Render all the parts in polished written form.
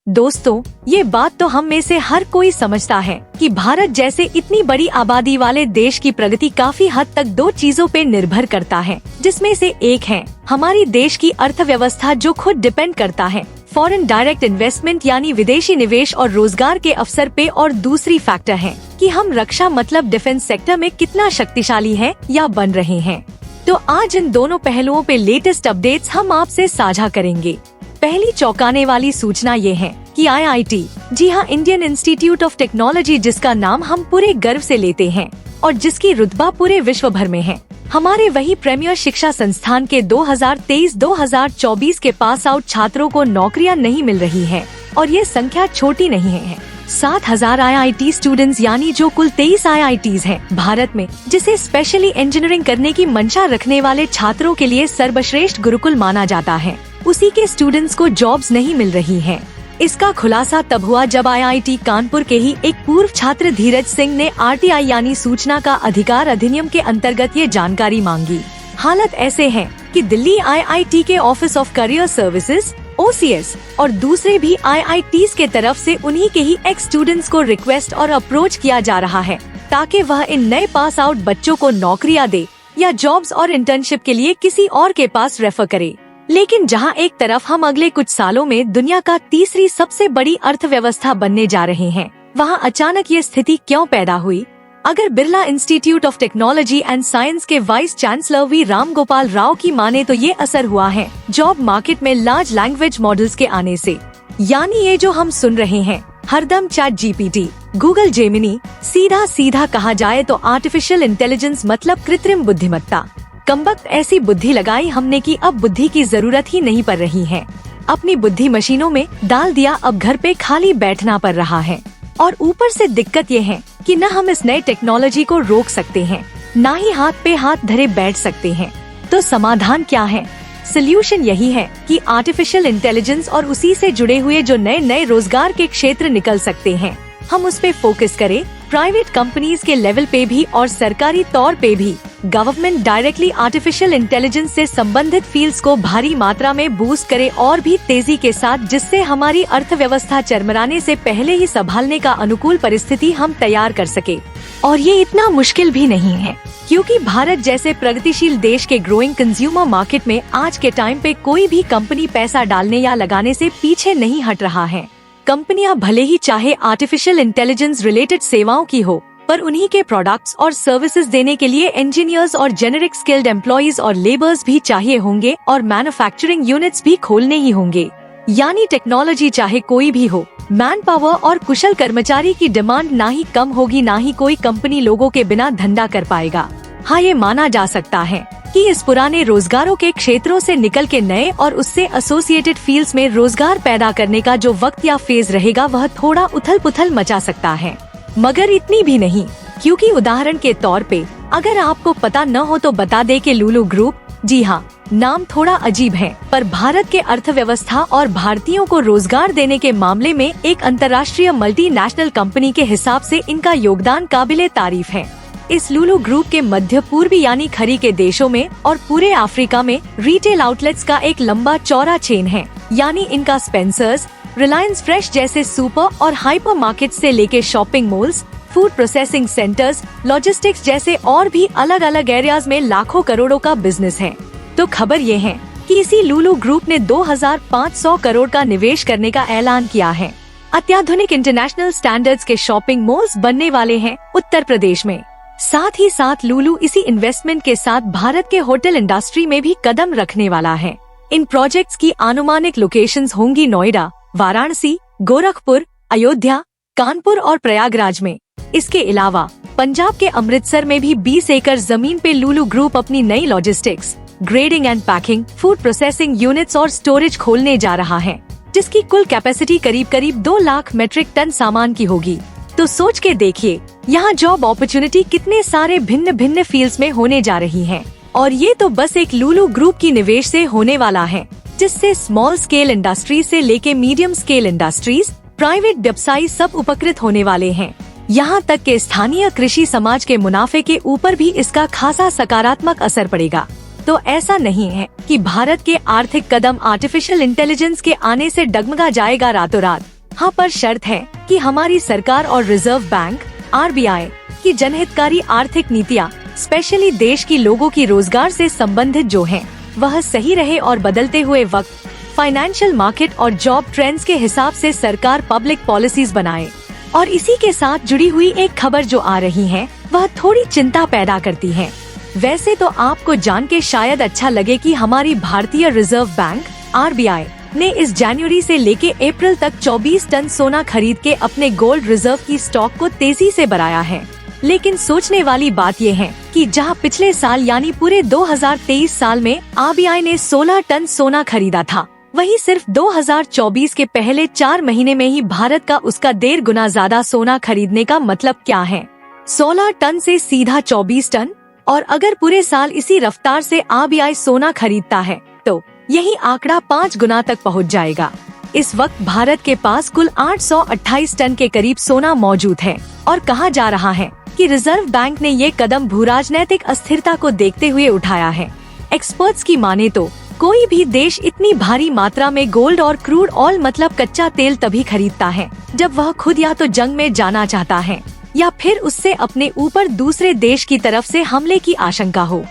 दोस्तों, ये बात तो हम में से हर कोई समझता है कि भारत जैसे इतनी बड़ी आबादी वाले देश की प्रगति काफी हद तक दो चीजों पे निर्भर करता है, जिसमें से एक है हमारी देश की अर्थव्यवस्था जो खुद डिपेंड करता है फॉरेन डायरेक्ट इन्वेस्टमेंट यानी विदेशी निवेश और रोजगार के अवसर पे, और दूसरी फैक्टर है कि हम रक्षा मतलब डिफेंस सेक्टर में कितना शक्तिशाली है या बन रहे हैं। तो आज इन दोनों पहलुओं पे लेटेस्ट अपडेट्स हम आपसे साझा करेंगे। पहली चौंकाने वाली सूचना ये है कि IIT, जी हाँ, इंडियन इंस्टीट्यूट ऑफ टेक्नोलॉजी, जिसका नाम हम पूरे गर्व से लेते हैं और जिसकी रुतबा पूरे विश्व भर में है, हमारे वही प्रीमियर शिक्षा संस्थान के 2023-2024 के पास आउट छात्रों को नौकरियां नहीं मिल रही है। और ये संख्या छोटी नहीं है। 7,000 IIT स्टूडेंट्स यानी जो कुल 23 IITs हैं भारत में, जिसे स्पेशली इंजीनियरिंग करने की मंशा रखने वाले छात्रों के लिए सर्वश्रेष्ठ गुरुकुल माना जाता है, उसी के स्टूडेंट्स को जॉब्स नहीं मिल रही हैं। इसका खुलासा तब हुआ जब IIT कानपुर के ही एक पूर्व छात्र धीरज सिंह ने RTI यानी सूचना का अधिकार अधिनियम के अंतर्गत ये जानकारी मांगी। हालत ऐसे है कि दिल्ली IIT के office of career services OCS और दूसरे भी IITs के तरफ से उन्हीं के ही एक्स स्टूडेंट्स को रिक्वेस्ट और अप्रोच किया जा रहा है ताकि वह इन नए पास आउट बच्चों को नौकरियां दे या जॉब्स और इंटर्नशिप के लिए किसी और के पास रेफर करे। लेकिन जहां एक तरफ हम अगले कुछ सालों में दुनिया का तीसरी सबसे बड़ी अर्थव्यवस्था बनने जा रहे हैं, वहां अचानक ये स्थिति क्यों पैदा हुई? अगर Birla institute of technology and science के वाइस चांसलर वी राम गोपाल राव की माने तो ये असर हुआ है जॉब मार्केट में लार्ज लैंग्वेज मॉडल्स के आने से। यानी ये जो हम सुन रहे हैं हरदम ChatGPT, गूगल जेमिनी, सीधा कहा जाए तो आर्टिफिशियल इंटेलिजेंस मतलब कृत्रिम बुद्धिमत्ता। कमबख्त ऐसी बुद्धि लगाई हमने कि अब बुद्धि की जरूरत ही नहीं पड़ रही है। अपनी बुद्धि मशीनों में डाल दिया, अब घर पे खाली बैठना पड़ रहा है। और ऊपर से दिक्कत ये है कि न हम इस नए टेक्नोलॉजी को रोक सकते हैं, न ही हाथ पे हाथ धरे बैठ सकते हैं। तो समाधान क्या है? सोल्यूशन यही है कि आर्टिफिशियल इंटेलिजेंस और उसी से जुड़े हुए जो नए नए रोजगार के क्षेत्र निकल सकते हैं, हम उस पे फोकस करें। प्राइवेट कंपनीज के लेवल पे भी और सरकारी तौर पे भी गवर्नमेंट डायरेक्टली आर्टिफिशियल इंटेलिजेंस से संबंधित फील्ड्स को भारी मात्रा में बूस्ट करे और भी तेजी के साथ, जिससे हमारी अर्थव्यवस्था चरमराने से पहले ही संभालने का अनुकूल परिस्थिति हम तैयार कर सके। और ये इतना मुश्किल भी नहीं है, क्योंकि भारत जैसे प्रगतिशील देश के ग्रोइंग कंज्यूमर मार्केट में आज के टाइम पे कोई भी कंपनी पैसा डालने या लगाने से पीछे नहीं हट रहा है। कंपनियां भले ही चाहे आर्टिफिशियल इंटेलिजेंस रिलेटेड सेवाओं की हो, पर उन्हीं के प्रोडक्ट्स और सर्विसेज देने के लिए इंजीनियर्स और जेनेरिक स्किल्ड एम्प्लॉइज और लेबर्स भी चाहिए होंगे और मैन्युफैक्चरिंग यूनिट्स भी खोलने ही होंगे। यानी टेक्नोलॉजी चाहे कोई भी हो, मैन पावर और कुशल कर्मचारी की डिमांड ना ही कम होगी, ना ही कोई कंपनी लोगों के बिना धंधा कर पाएगा। हाँ, ये माना जा सकता है कि इस पुराने रोजगारों के क्षेत्रों से निकल के नए और उससे एसोसिएटेड फील्ड्स में रोजगार पैदा करने का जो वक्त या फेज रहेगा, वह थोड़ा उथल पुथल मचा सकता है, मगर इतनी भी नहीं। क्योंकि उदाहरण के तौर पे अगर आपको पता न हो तो बता दे कि लुलु ग्रुप, जी हाँ, नाम थोड़ा अजीब है, पर भारत के अर्थव्यवस्था और भारतीयों को रोजगार देने के मामले में एक अंतर्राष्ट्रीय मल्टीनेशनल कंपनी के हिसाब से इनका योगदान काबिले तारीफ है। इस लुलु ग्रुप के मध्य पूर्वी यानी खरी के देशों में और पूरे अफ्रीका में रिटेल आउटलेट्स का एक लंबा चौड़ा चेन है। यानी इनका स्पेंसर्स, रिलायंस फ्रेश जैसे सुपर और हाइपर मार्केट से लेके shopping malls, food processing centres, logistics जैसे और भी अलग अलग एरियाज में लाखों करोड़ों का बिजनेस है। तो खबर ये है कि इसी लुलु ग्रुप ने 2500 करोड़ का निवेश करने का ऐलान किया है। अत्याधुनिक इंटरनेशनल स्टैंडर्ड्स के शॉपिंग मॉल्स बनने वाले हैं उत्तर प्रदेश में। साथ ही साथ लुलु इसी इन्वेस्टमेंट के साथ भारत के होटल इंडस्ट्री में भी कदम रखने वाला है। इन प्रोजेक्ट्स की अनुमानिक लोकेशंस होंगी नोएडा, वाराणसी, गोरखपुर, अयोध्या, कानपुर और प्रयागराज में। इसके अलावा पंजाब के अमृतसर में भी 20 एकड़ जमीन पे लुलु ग्रुप अपनी नई logistics, grading and packing, food processing units और स्टोरेज खोलने जा रहा है, जिसकी कुल कैपेसिटी करीब 2 लाख मेट्रिक टन सामान की होगी। तो सोच के देखिए यहाँ जॉब अपॉर्चुनिटी कितने सारे भिन्न भिन्न फील्ड्स में होने जा रही है। और ये तो बस एक लुलु ग्रुप की निवेश से होने वाला है, जिससे स्मॉल स्केल इंडस्ट्रीज से लेके मीडियम स्केल इंडस्ट्रीज, प्राइवेट व्यवसायी सब उपकृत होने वाले हैं। यहाँ तक के स्थानीय कृषि समाज के मुनाफे के ऊपर भी इसका खासा सकारात्मक असर पड़ेगा। तो ऐसा नहीं है कि भारत के आर्थिक कदम आर्टिफिशियल इंटेलिजेंस के आने से डगमगा जाएगा रातों रात। हाँ, पर शर्त है कि हमारी सरकार और रिजर्व बैंक RBI की जनहितकारी आर्थिक नीतियाँ, स्पेशली देश की लोगों की रोजगार से संबंधित जो हैं, वह सही रहे और बदलते हुए वक्त, फाइनेंशियल मार्केट और जॉब ट्रेंड्स के हिसाब से सरकार पब्लिक पॉलिसीज बनाए। और इसी के साथ जुड़ी हुई एक खबर जो आ रही है वह थोड़ी चिंता पैदा करती है। वैसे तो आपको जान के शायद अच्छा लगे कि हमारी भारतीय रिजर्व बैंक RBI ने इस जनवरी से लेके अप्रैल तक 24 टन सोना खरीद के अपने गोल्ड रिजर्व की स्टॉक को तेजी से बढ़ाया है। लेकिन सोचने वाली बात ये है कि जहां पिछले साल यानी पूरे 2023 साल में RBI ने 16 टन सोना खरीदा था, वहीं सिर्फ 2024 के पहले 4 महीने में ही भारत का उसका 1.5 गुना ज्यादा सोना खरीदने का मतलब क्या है? 16 टन से सीधा 24 टन। और अगर पूरे साल इसी रफ्तार से RBI सोना खरीदता है तो यही आंकड़ा 5 गुना तक पहुंच जाएगा। इस वक्त भारत के पास कुल 828 टन के करीब सोना मौजूद है और कहा जा रहा है कि रिजर्व बैंक ने ये कदम भूराजनैतिक अस्थिरता को देखते हुए उठाया है। एक्सपर्ट्स की माने तो कोई भी देश इतनी भारी मात्रा में गोल्ड और क्रूड ऑयल मतलब कच्चा तेल तभी खरीदता है जब वह खुद या तो जंग में जाना चाहता है या फिर उससे अपने ऊपर दूसरे देश की तरफ से हमले की आशंका हो।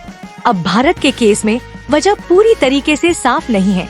अब भारत के केस में वजह पूरी तरीके से साफ नहीं है।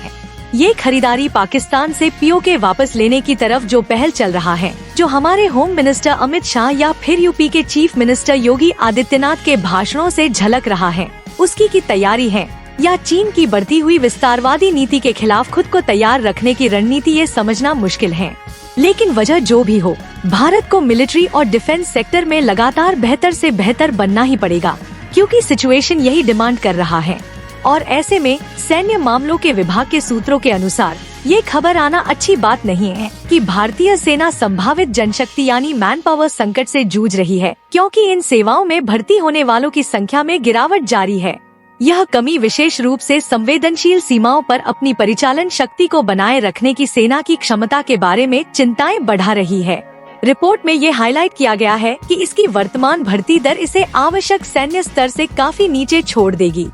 ये खरीदारी पाकिस्तान से POK वापस लेने की तरफ जो पहल चल रहा है, जो हमारे होम मिनिस्टर अमित शाह या फिर यूपी के चीफ मिनिस्टर योगी आदित्यनाथ के भाषणों से झलक रहा है, उसकी की तैयारी है या चीन की बढ़ती हुई विस्तारवादी नीति के खिलाफ खुद को तैयार रखने की रणनीति, ये समझना मुश्किल है। लेकिन वजह जो भी हो, भारत को मिलिट्री और डिफेंस सेक्टर में लगातार बेहतर से बेहतर बनना ही पड़ेगा, क्योंकि सिचुएशन यही डिमांड कर रहा है। और ऐसे में सैन्य मामलों के विभाग के सूत्रों के अनुसार ये खबर आना अच्छी बात नहीं है कि भारतीय सेना संभावित जनशक्ति यानी मैन पावर संकट से जूझ रही है, क्योंकि इन सेवाओं में भर्ती होने वालों की संख्या में गिरावट जारी है। यह कमी विशेष रूप से संवेदनशील सीमाओं पर अपनी परिचालन शक्ति को बनाए रखने की सेना की क्षमता के बारे में चिंताएं बढ़ा रही है। रिपोर्ट में ये हाईलाइट किया गया है कि इसकी वर्तमान भर्ती दर इसे आवश्यक सैन्य स्तर से काफी नीचे छोड़ देगी।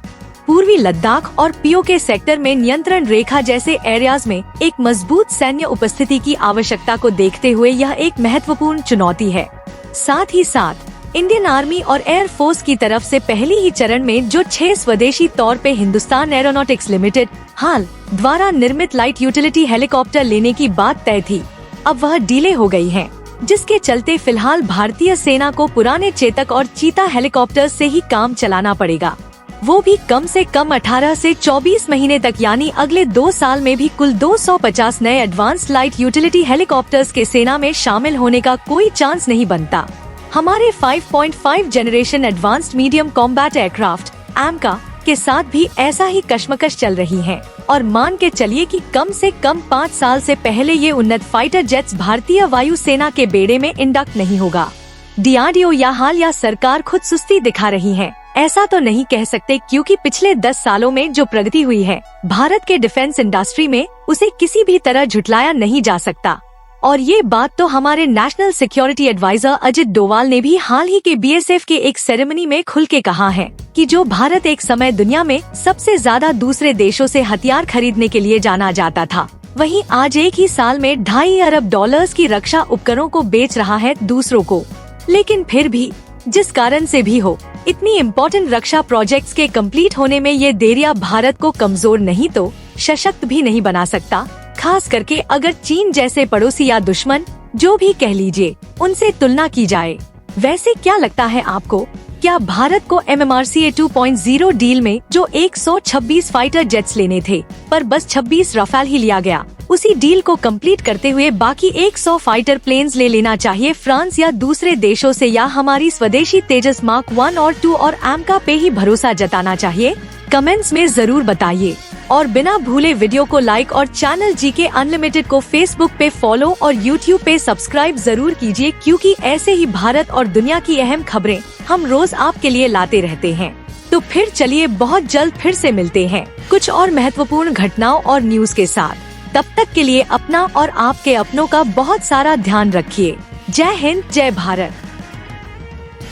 पूर्वी लद्दाख और POK सेक्टर में नियंत्रण रेखा जैसे एरियाज में एक मजबूत सैन्य उपस्थिति की आवश्यकता को देखते हुए यह एक महत्वपूर्ण चुनौती है। साथ ही साथ इंडियन आर्मी और एयर फोर्स की तरफ से पहली ही चरण में जो 6 स्वदेशी तौर पे हिंदुस्तान एरोनॉटिक्स लिमिटेड हाल द्वारा निर्मित लाइट यूटिलिटी हेलीकॉप्टर लेने की बात तय थी, अब वह डिले हो गई है, जिसके चलते फिलहाल भारतीय सेना को पुराने चेतक और चीता हेलीकॉप्टर से ही काम चलाना पड़ेगा, वो भी कम से कम 18 से 24 महीने तक, यानी अगले 2 साल में भी कुल 250 नए एडवांस लाइट यूटिलिटी हेलीकॉप्टर्स के सेना में शामिल होने का कोई चांस नहीं बनता। हमारे 5.5 generation advanced medium combat aircraft AMCA के साथ भी ऐसा ही कश्मकश चल रही है और मान के चलिए कि कम से कम 5 साल से पहले ये उन्नत फाइटर जेट्स भारतीय वायुसेना के बेड़े में इंडक्ट नहीं होगा। DRDO या सरकार खुद सुस्ती दिखा रही है, ऐसा तो नहीं कह सकते, क्योंकि पिछले 10 सालों में जो प्रगति हुई है भारत के डिफेंस इंडस्ट्री में, उसे किसी भी तरह झुटलाया नहीं जा सकता। और ये बात तो हमारे national security adviser Ajit Doval ने भी हाल ही के BSF के एक सेरेमनी में खुल के कहा है कि जो भारत एक समय दुनिया में सबसे ज्यादा दूसरे देशों से हथियार खरीदने के लिए जाना जाता था, वहीं आज एक ही साल में $2.5 अरब की रक्षा उपकरणों को बेच रहा है दूसरों को। लेकिन फिर भी जिस कारण से भी हो, इतनी इम्पोर्टेंट रक्षा प्रोजेक्ट्स के कंप्लीट होने में ये देरिया भारत को कमजोर नहीं तो सशक्त भी नहीं बना सकता, खास करके अगर चीन जैसे पड़ोसी या दुश्मन जो भी कह लीजिए उनसे तुलना की जाए। वैसे क्या लगता है आपको, क्या भारत को MMRCA 2.0 डील में जो 126 फाइटर जेट्स लेने थे पर बस 26 राफेल ही लिया गया, उसी डील को कंप्लीट करते हुए बाकी 100 फाइटर प्लेन्स ले लेना चाहिए फ्रांस या दूसरे देशों से, या हमारी स्वदेशी तेजस मार्क 1 और 2 और AMCA पे ही भरोसा जताना चाहिए? कमेंट्स में जरूर बताइए और बिना भूले वीडियो को लाइक और चैनल GK अनलिमिटेड को फेसबुक पे फॉलो और यूट्यूब पे सब्सक्राइब जरूर कीजिए, क्योंकि ऐसे ही भारत और दुनिया की अहम खबरें हम रोज आपके लिए लाते रहते हैं। तो फिर चलिए बहुत जल्द फिर से मिलते हैं कुछ और महत्वपूर्ण घटनाओं और न्यूज के साथ। तब तक के लिए अपना और आपके अपनों का बहुत सारा ध्यान रखिए। जय हिंद, जय भारत।